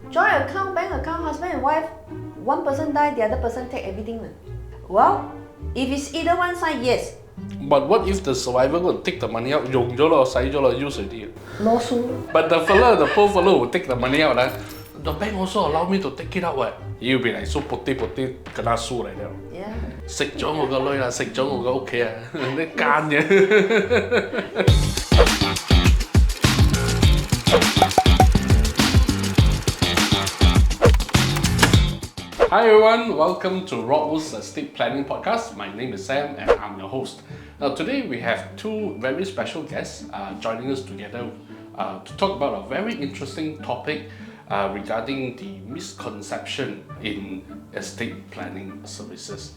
Joint account, bank account, husband and wife, one person die, the other person take everything. Well, if it's either one side, yes. But what if the survivor will take the money out, 用咗咯，使咗咯，use already. Lawsuit. But the poor fellow will take the money out. The bank also allow me to take it out. What? You'll be like so putty, kena sue like that. Yeah. 食咗我個女啦，食咗我個屋企啊，你奸嘅。Hi everyone, welcome to Rockwills Estate Planning Podcast. My name is Sam and I'm your host. Now today we have two very special guests joining us together to talk about a very interesting topic regarding the misconception in estate planning services.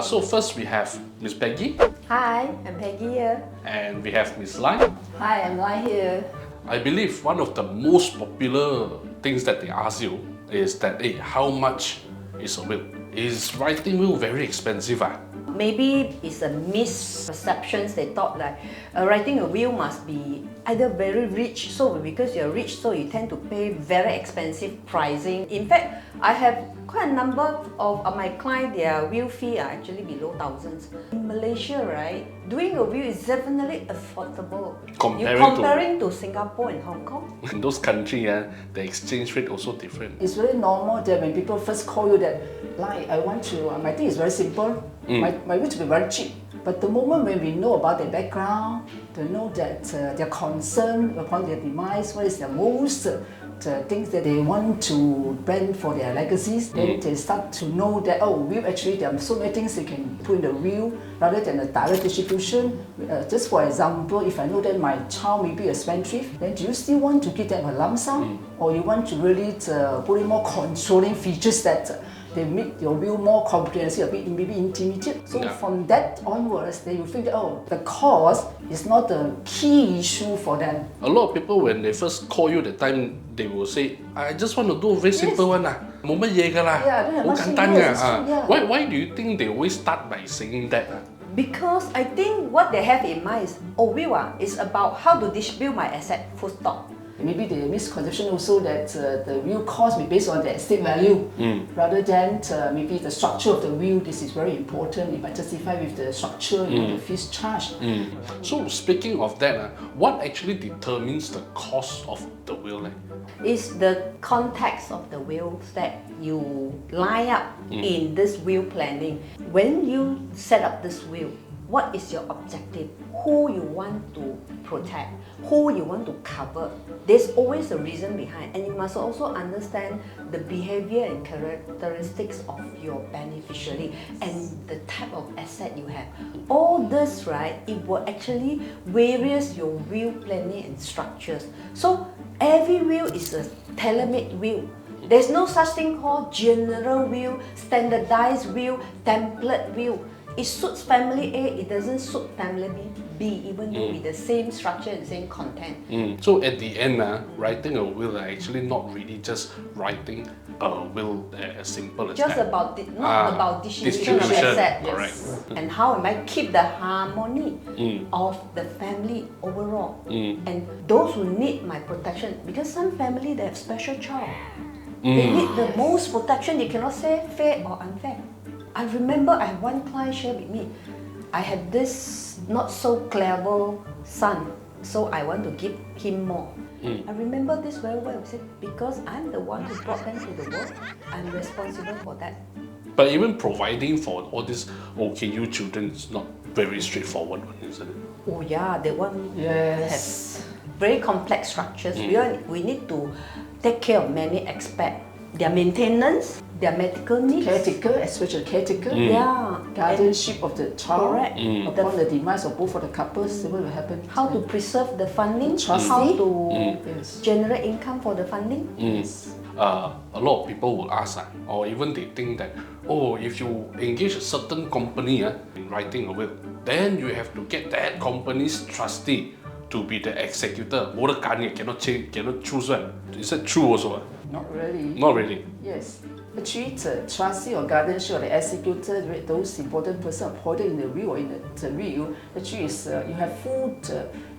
So first we have Miss Peggy. Hi, I'm Peggy here. And we have Miss Lai. Hi, I'm Lai here. I believe one of the most popular things that they ask you is that, hey, how much is a will? Is writing will very expensive? Maybe it's a misperceptions. They thought that writing a will must be either very rich, so because you're rich, so you tend to pay very expensive pricing. In fact, I have quite a number of my clients, their will fee are actually below thousands. In Malaysia, right, doing a will is definitely affordable. Comparing to Singapore and Hong Kong. In those countries, the exchange rate also different. It's very normal that when people first call you that, like, I want to, my thing is very simple, my will will be very cheap. But the moment when we know about their background, to know that their concern upon their demise, what is the most things that they want to plan for their legacies, then they start to know that, oh, will actually there are so many things they can put in the will rather than a direct distribution. Just for example, if I know that my child may be a spendthrift, then do you still want to give them a lump sum, or you want to really put in more controlling features that they make your will more comprehensive, a bit maybe intermediate. So from that onwards, they will think that, oh, the cost is not the key issue for them. A lot of people, when they first call you the time, they will say, I just want to do a very simple one.冇乜嘢㗎啦，好簡單㗎。Why do you think they always start by saying that? Because I think what they have in mind is, will is about how to distribute my asset, full stop. Maybe the misconception also that the will cost be based on the estate value rather than maybe the structure of the will. This is very important. If I justify with the structure, the fees charged. So speaking of that, what actually determines the cost of the will? It's the context of the will that you line up in this will planning. When you set up this will, what is your objective? Who you want to protect? Who you want to cover? There's always a reason behind, and you must also understand the behavior and characteristics of your beneficiary and the type of asset you have. All this, right, it will actually varies your will planning and structures. So every will is a tailor-made will. There's no such thing called general will, standardized will, template will. It suits family A, it doesn't suit family B, even though with the same structure and same content. So at the end, writing a will actually not really just writing a will as simple as just that. Not about distribution of assets. Correct. And how am I keep the harmony of the family overall. And those who need my protection, because some family they have special child. They need the most protection. They cannot say fair or unfair. I remember I have one client share with me, I have this not so clever son, so I want to give him more. I remember this very well. I said, because I'm the one who brought them to the world, I'm responsible for that. But even providing for all these OKU children is not very straightforward, isn't it? Oh yeah, that one has very complex structures. We need to take care of many aspects. Their maintenance, their medical needs. Caretaker, especially caretaker. Guardianship of the child. Correct. Upon the demise of both of the couples, what will happen? How to preserve the funding, Trustee. how to generate income for the funding. A lot of people will ask, or even they think that, oh, if you engage a certain company in writing a will, then you have to get that company's trustee to be the executor. Cannot change, cannot choose one. Is that true also? Not really. Not really. Yes. Actually, the trustee or guardianship or the executor, those important person appointed in the will or in the will, actually is you have full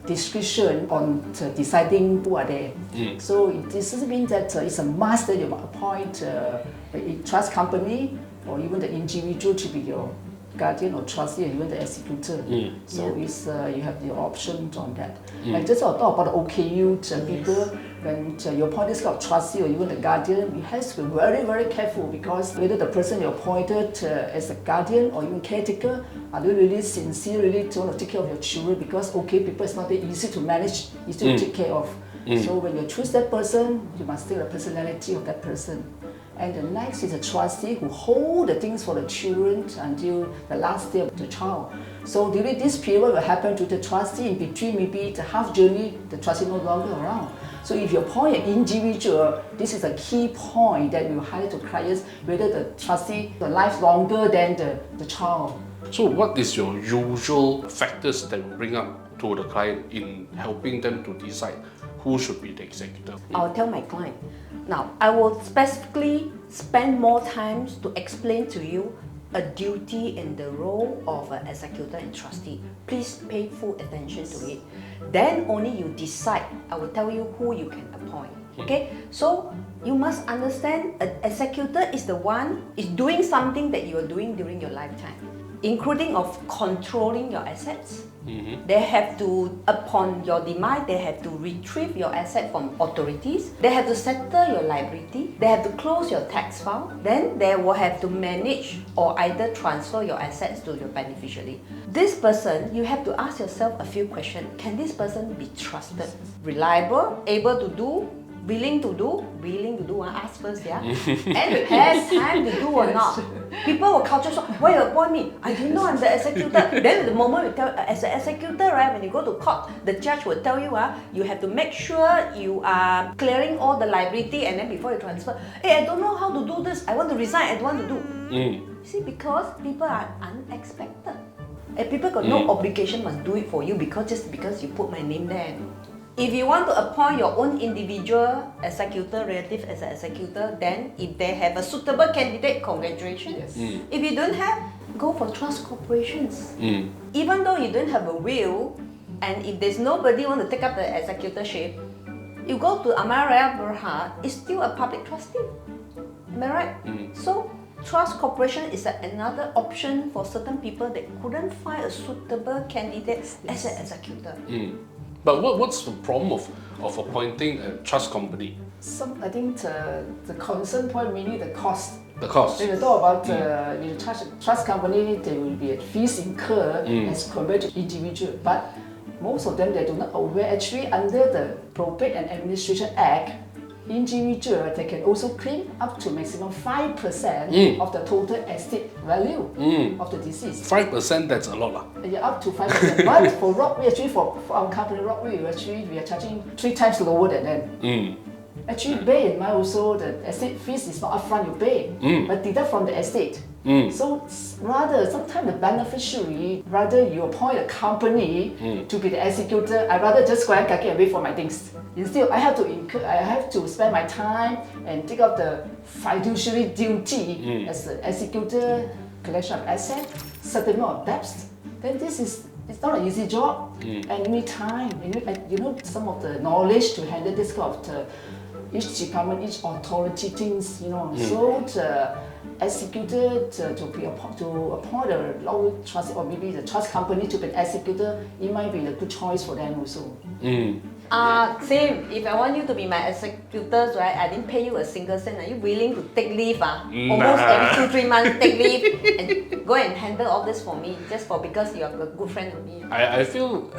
discretion on deciding who are there. So it doesn't mean that it's a must that you appoint a trust company or even the individual to be your guardian or trustee, and even the executor. So it's you have your options on that. Like just I'll talk about the OKU people. When you appoint this kind of trustee or even the guardian, you have to be very, very careful, because whether the person you appointed as a guardian or even caretaker, are they really sincere, really want to take care of your children? Because okay, people is not very easy to manage, easy to take care of. So when you choose that person, you must take the personality of that person. And the next is a trustee who hold the things for the children until the last day of the child. So during this period, what will happen to the trustee in between, maybe the half journey, the trustee no longer around. So if you appoint an individual, this is a key point that we will highlight to clients, whether the trustee the life longer than the child. So what is your usual factors that you bring up to the client in helping them to decide who should be the executor? I'll tell my client. Now, I will specifically spend more time to explain to you a duty and the role of an executor and trustee. Please pay full attention to it. Then only you decide. I will tell you who you can appoint. Okay? So you must understand an executor is the one is doing something that you are doing during your lifetime, including of controlling your assets. They have to, upon your demise, they have to retrieve your asset from authorities. They have to settle your liability. They have to close your tax file. Then they will have to manage or either transfer your assets to your beneficiary. This person, you have to ask yourself a few questions. Can this person be trusted? Reliable, able to do, willing to do, ask first, yeah? And has time to do or not. People will culture shock, why you appoint me? I didn't know I'm the executor. Then the moment you tell, as an executor, right, when you go to court, the judge will tell you, you have to make sure you are clearing all the liability, and then before you transfer, hey, I don't know how to do this, I want to resign, I don't want to do. See, because people are unexpected. And people got no obligation must do it for you just because you put my name there. If you want to appoint your own individual executor, relative as an executor, then if they have a suitable candidate, congratulations. If you don't have, go for trust corporations. Even though you don't have a will, and if there's nobody want to take up the executorship, you go to Amaria Berhad, it's still a public trustee. Am I right? So trust corporation is another option for certain people that couldn't find a suitable candidate as an executor. But what's the problem of appointing a trust company? I think the concern point mainly the cost. The cost. When you talk about the trust company, there will be fees incurred as compared to individual. But most of them, they do not aware. Actually, under the Probate and Administration Act, individual, they can also claim up to maximum 5% of the total estate value of the deceased. 5%, that's a lot. Yeah, up to 5%. But for Rockwills, actually for our company Rockwills, we are charging 3 times lower than them. Actually, bear in mind also the estate fees is not upfront you pay, but deduct from the estate. So rather, sometimes the beneficiary, rather you appoint a company to be the executor, I rather just go and wait for my things. Instead, I have to spend my time and take up the fiduciary duty as the executor, collection of assets, settlement of debts. Then it's not an easy job, and you need time. You know some of the knowledge to handle this kind of each department, each authority things. So the executor to appoint a law trust or maybe the trust company to be an executor, it might be a good choice for them also. Same. If I want you to be my executors, right, I didn't pay you a single cent. Are you willing to take leave? Almost every 2-3 months, take leave and go and handle all this for me, just because you are a good friend of me. I feel,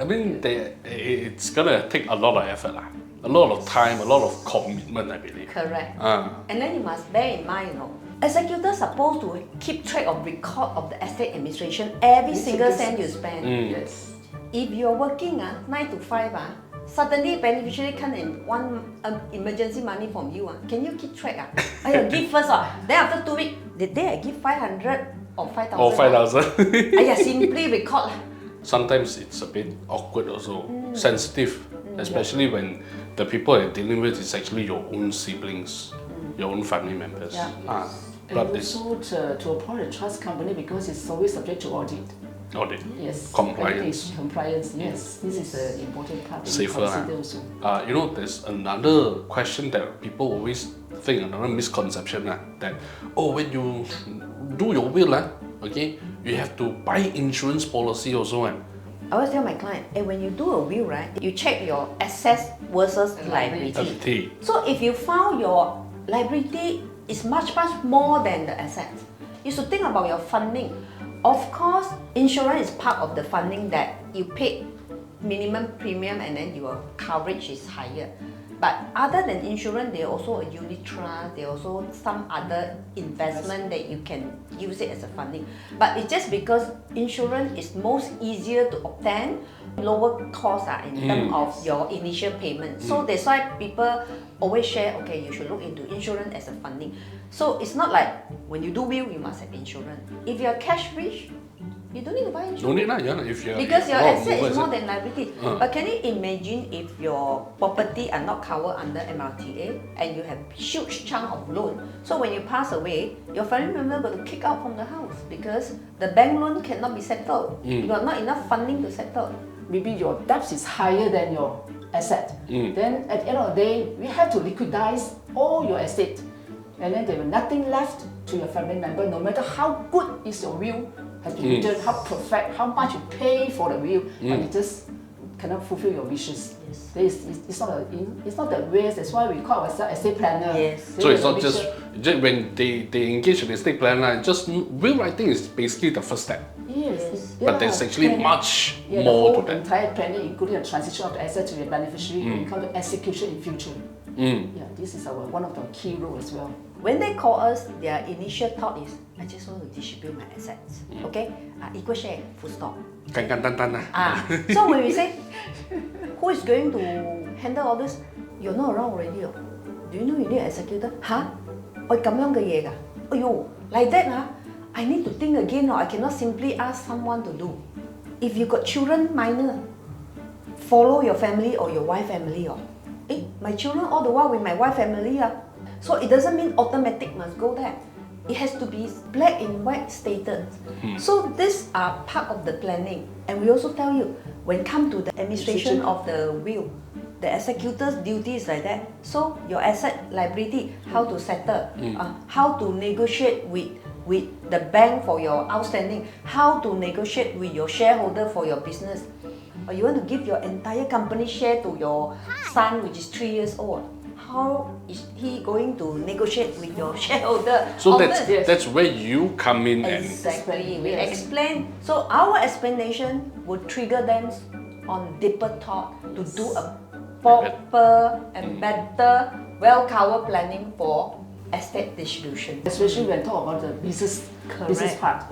it's gonna take a lot of effort, a lot of time, a lot of commitment, I believe. Correct. And then you must bear in mind, executors are supposed to keep track of record of the estate administration, every single cent you spend. Yes. If you're working 9 to 5, suddenly beneficiary come and want emergency money from you, can you keep track? I give first, then after 2 weeks, did I give 500 or 5,000? Or 5,000. Simply record. Sometimes it's a bit awkward also, sensitive, especially when the people you're dealing with is actually your own siblings. your own family members. Yeah. But And it's also to appoint a trust company because it's always subject to audit. audit. Yes. Compliance. Compliance, yes. This is an important part to Safer, consider also. You know, there's another question that people always think, another misconception that when you do your will, okay, you have to buy insurance policy also. I always tell my client, when you do a will, right, you check your assets versus liability. So if you found your liability is much more than the assets, you should think about your funding. Of course, insurance is part of the funding that you pay minimum premium and then your coverage is higher. But other than insurance, there are also a unit trust, there are also some other investment that you can use it as a funding. But it's just because insurance is most easier to obtain, lower cost in terms of your initial payment. So that's why people always share, okay, you should look into insurance as a funding. So it's not like when you do will, you must have insurance. If you're cash rich, you don't need to buy insurance. Don't need if you're because your asset is more than liability. But can you imagine if your property are not covered under MRTA and you have huge chunk of loan? So when you pass away, your family member got to kick out from the house because the bank loan cannot be settled. You got not enough funding to settle. Maybe your debt is higher than your asset. Then at the end of the day, we have to liquidize all your estate. And then there will nothing left to your family member, no matter how good is your will, has been written, how perfect, how much you pay for the will, but you just cannot fulfill your wishes. Yes. It's not that way. That's why we call ourselves estate planner. Yes. So it's not just when they engage in estate planner, just will writing is basically the first step. Yes. But there's actually much more the whole to that. entire planning, including the transition of the asset to the beneficiary, when it comes to execution in future. Yeah, this is one of the key roles as well. When they call us, their initial thought is, I just want to distribute my assets. Okay? Equal share, full stop. So when we say, who is going to handle all this? You're not around already. Do you know you need an executor? Huh? 我咁樣嘅嘢㗎? Like that I need to think again. I cannot simply ask someone to do. If you got children minor, follow your family or your wife family. My children all the while with my wife family. So it doesn't mean automatic must go there. It has to be black and white stated. So these are part of the planning. And we also tell you, when come to the administration of the will, the executor's duty is like that. So your asset liability, how to settle, how to negotiate with the bank for your outstanding, how to negotiate with your shareholder for your business. Or you want to give your entire company share to your son, which is 3 years old. How is he going to negotiate with your shareholder? So that's where you come in. Exactly. We explain. So our explanation would trigger them on deeper thought to do a proper and better, well-covered planning for estate distribution. Especially when talk about the business part.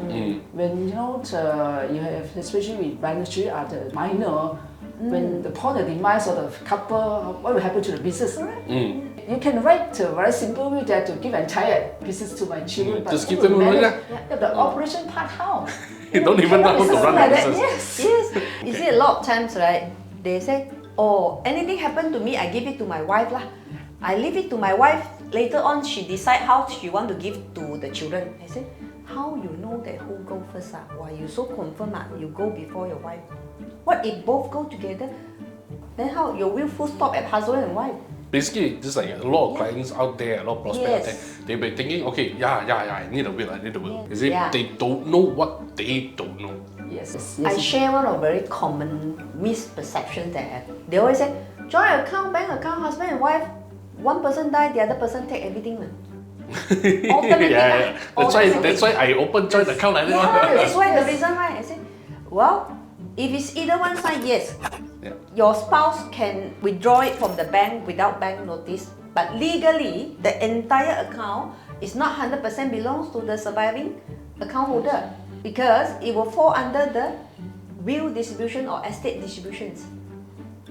When you have, especially with beneficiary are the minor, when upon the demise of the couple, what will happen to the business? You can write a very simple way that to give entire business to my children, but just give them money. The operation part how? You don't even know how to run the business. Yes. You see a lot of times, right? They say, anything happen to me, I give it to my wife lah. I leave it to my wife. Later on, she decide how she want to give to the children. I say, how you know that who go first? Why you so confirm? You go before your wife. What if both go together? Then how your will full stop at husband and wife? Basically, just like a lot of clients out there, a lot of prospects out there, they'll be thinking, okay, I need a will. Is it they don't know what they don't know? Yes. I share one of very common misperceptions that have. They always say, joint account, bank account, husband and wife, one person die, the other person take everything. That's why I open joint account like that. That's why the reason why I say, well, if it's either one side, yes, your spouse can withdraw it from the bank without bank notice. But legally, the entire account is not 100% belongs to the surviving account holder because it will fall under the will distribution or estate distributions.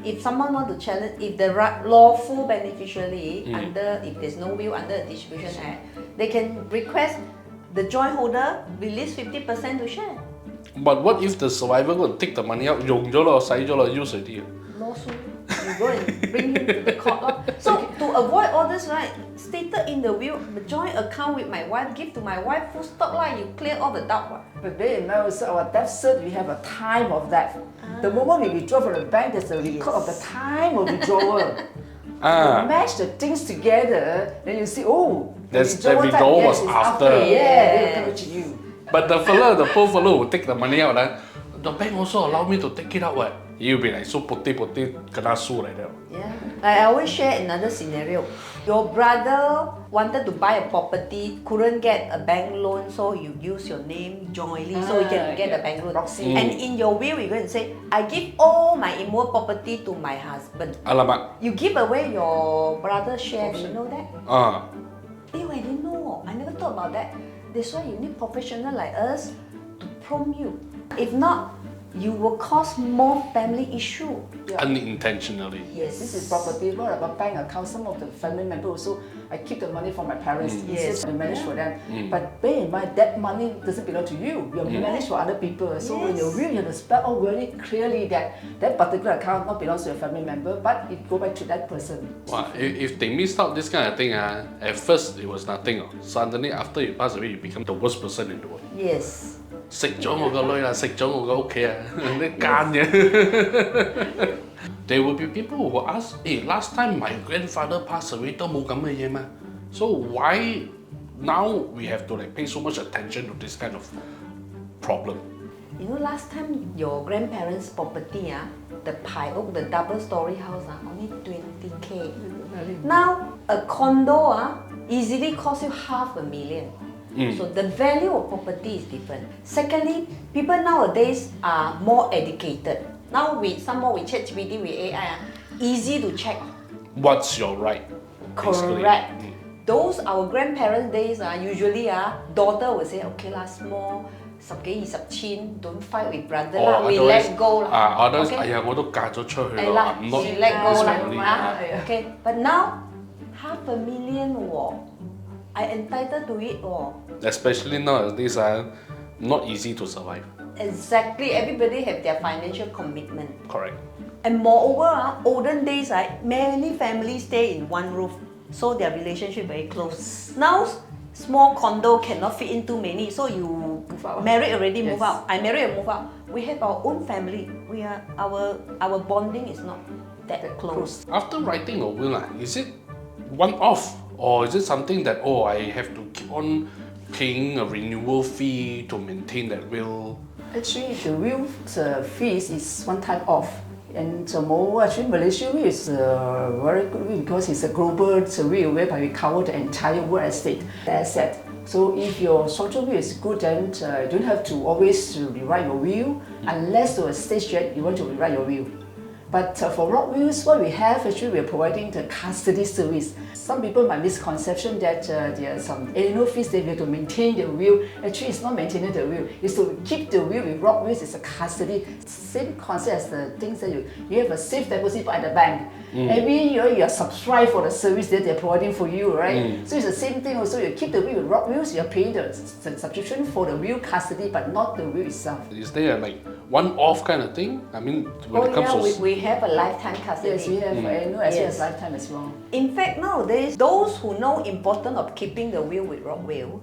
If someone want to challenge, if the lawful beneficiary if there's no will under the Distribution Act, they can request the joint holder release 50% to share. But what if the survivor will take the money out, 用咗咯，使咗咯，use already? Lawsuit, you go and bring him to the court. So to avoid all this, right? Stated in the will, the joint account with my wife, give to my wife, full stop lah. You clear all the doubt. What? But then also our death cert, we have a time of that. The moment we withdraw from the bank, there's a record of the time of withdrawal. You match the things together, then you see, oh, the withdrawal was after. Yeah, they will come to you. But the poor fellow who take the money out, the bank also allow me to take it out. What? You'll be like so putty, kena sue like that. Yeah. I always share another scenario. Your brother wanted to buy a property, couldn't get a bank loan, so you use your name jointly so you can get a bank loan. And in your will, you're going to say, I give all my immovable property to my husband. Alamak. You give away your brother's share, you know that? I didn't know. I never thought about that. That's why you need professional like us to prompt you. If not, you will cause more family issue. Unintentionally. Yes, this is property. What about bank account? Some of the family members also, I keep the money for my parents. Yes, I manage for them. But bear in mind, that money doesn't belong to you. You manage for other people. So in your will, you have to spell out very clearly that that particular account not belongs to your family member, but it go back to that person. Wow, if they missed out this kind of thing, at first it was nothing. Suddenly, after you pass away, you become the worst person in the world. Yes. 食咗我個女啦，食咗我個屋企啊，你奸嘅。There will be people who will ask, hey, last time my grandfather passed away 都冇咁嘅嘢嘛 So why now we have to like pay so much attention to this kind of problem? You know, last time your grandparents' property, the Pai Oak, the double-story house, only 20K. Now a condo easily costs you $500,000. So the value of property is different. Secondly, people nowadays are more educated. Now with ChatGPT, with AI, easy to check. What's your right? Correct. Those our grandparents' days, usually daughter will say, okay lah, small, 10幾20千, don't fight with brother lah, we let go lah. Others,我都嫁咗出去咯，I'm not we let go family. lah. Okay, but now $500,000 I entitled to it Especially nowadays, not easy to survive. Exactly, everybody have their financial commitment. Correct. And moreover, olden days, many families stay in one roof, so their relationship very close. Now, small condo cannot fit in too many, so you married already, move out. I married and move out. We have our own family. We are our bonding is not that close. After writing a will, is it one-off? Or is it something that, I have to keep on paying a renewal fee to maintain that will? Actually, the will fees is one type off. And more, actually, Malaysia will is a very good will because it's a global will whereby we cover the entire world estate asset. So if your structural will is good, then you don't have to always rewrite your will unless to a stage that you want to rewrite your will. But for Rockwills, what we have, actually, we are providing the custody service. Some people might misconception that there are some annual fees that we have to maintain the will. Actually, it's not maintaining the will. It's to keep the will with Rockwills. It's a custody. Same concept as the things that you have a safe deposit at the bank. Every year you are subscribed for the service that they're providing for you, right? So it's the same thing also. You keep the will with Rockwills, you're paying the subscription for the will custody, but not the will itself. Is there like one-off kind of thing? I mean, when it comes to... we have a lifetime custody. Yes, we have annual as well as lifetime as well. In fact, nowadays, those who know importance of keeping the will with Rockwills,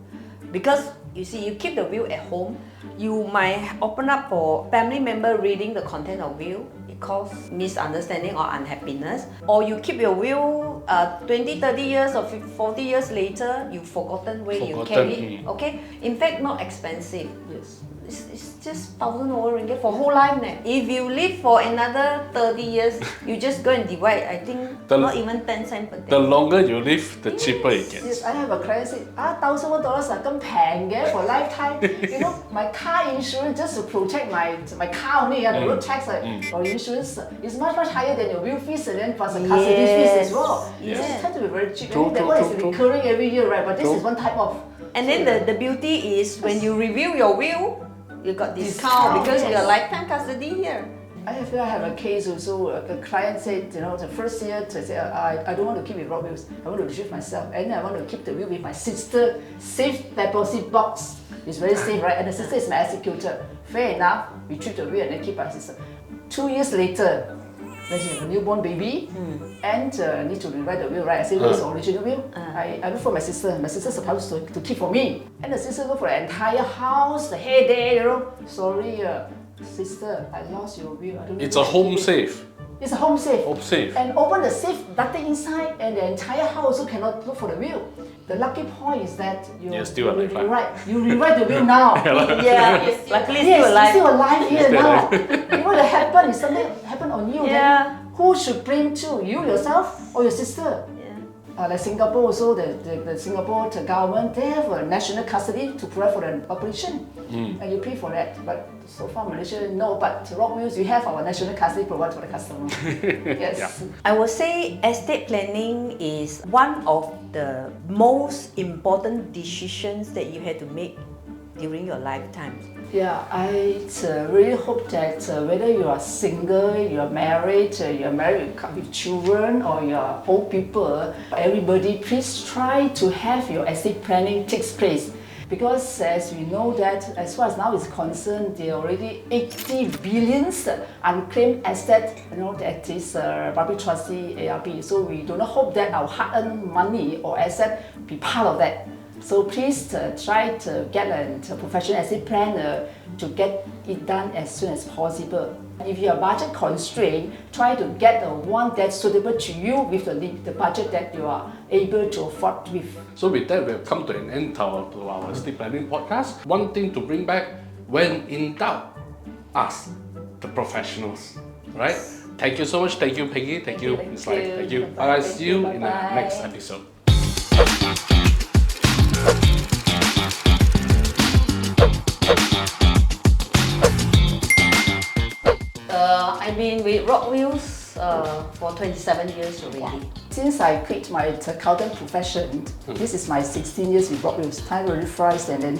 because you see, you keep the will at home, you might open up for family member reading the content of will, it causes misunderstanding or unhappiness. Or you keep your will 20, 30 years or 40 years later, you've forgotten where you carry it. Okay? In fact, not expensive. Yes. It's just 1,000 over ringgit for whole life. If you live for another 30 years, you just go and divide. I think not even 10 cents per day. The longer you live, the cheaper it gets. Yes, I have a client say, $1,000 咁平嘅 for lifetime. You know, my car insurance just to protect my car only, the road tax or insurance is much higher than your will fees and then plus the custody fees as well. Yes. So it tends to be very cheap. True, that one is recurring every year, right? But this is one type of. And then the beauty is when you review your will, you got discount because you are lifetime custody here. I have a case also. A client said, the first year to say, I don't want to keep with Rockwills. I want to retrieve myself, and I want to keep the will with my sister. Safe deposit box. It's very safe, right? And the sister is my executor. Fair enough. Retrieve the will and then keep our sister. 2 years later, when you have a newborn baby, and need to rewrite the will, right? I say, where's the original will? I look for my sister. My sister's supposed to keep for me. And the sister look for the entire house, the hair there, you know. Sorry, sister, I lost your will. I don't know It's a home safe. It's a home safe. Home safe. And open the safe, nothing inside, and the entire house also cannot look for the will. The lucky point is that You're still alive. You rewrite the will now. Yeah, luckily Yes, still alive. you're still alive here Still now. You know what happened? If something happened on you, Yeah. then who should blame to? You yourself or your sister? Like Singapore also, the Singapore government, they have a national custody to provide for the operation. And you pay for that. But so far Malaysia, no. But Rockwills, we have our national custody provided for the customer. Yes. I would say estate planning is one of the most important decisions that you had to make during your lifetime. Yeah, I really hope that whether you are single, you are married with children, or you are old people, everybody please try to have your estate planning takes place. Because as we know that, as far as now is concerned, there are already 80 billions unclaimed assets, that is public trustee ARP. So we do not hope that our hard-earned money or asset be part of that. So please try to get a professional estate planner to get it done as soon as possible. If you are budget constrained, try to get the one that's suitable to you with the budget that you are able to afford with. So with that, we've come to an end to our estate planning podcast. One thing to bring back, when in doubt, ask the professionals, right? Thank you so much. Thank you, Peggy. Thank you, Ms. Lai. Thank you. Bye. See you in the next episode. I've been with Rockwills for 27 years already. Since I quit my accountant profession, this is my 16 years with Rockwills. Time really flies, and then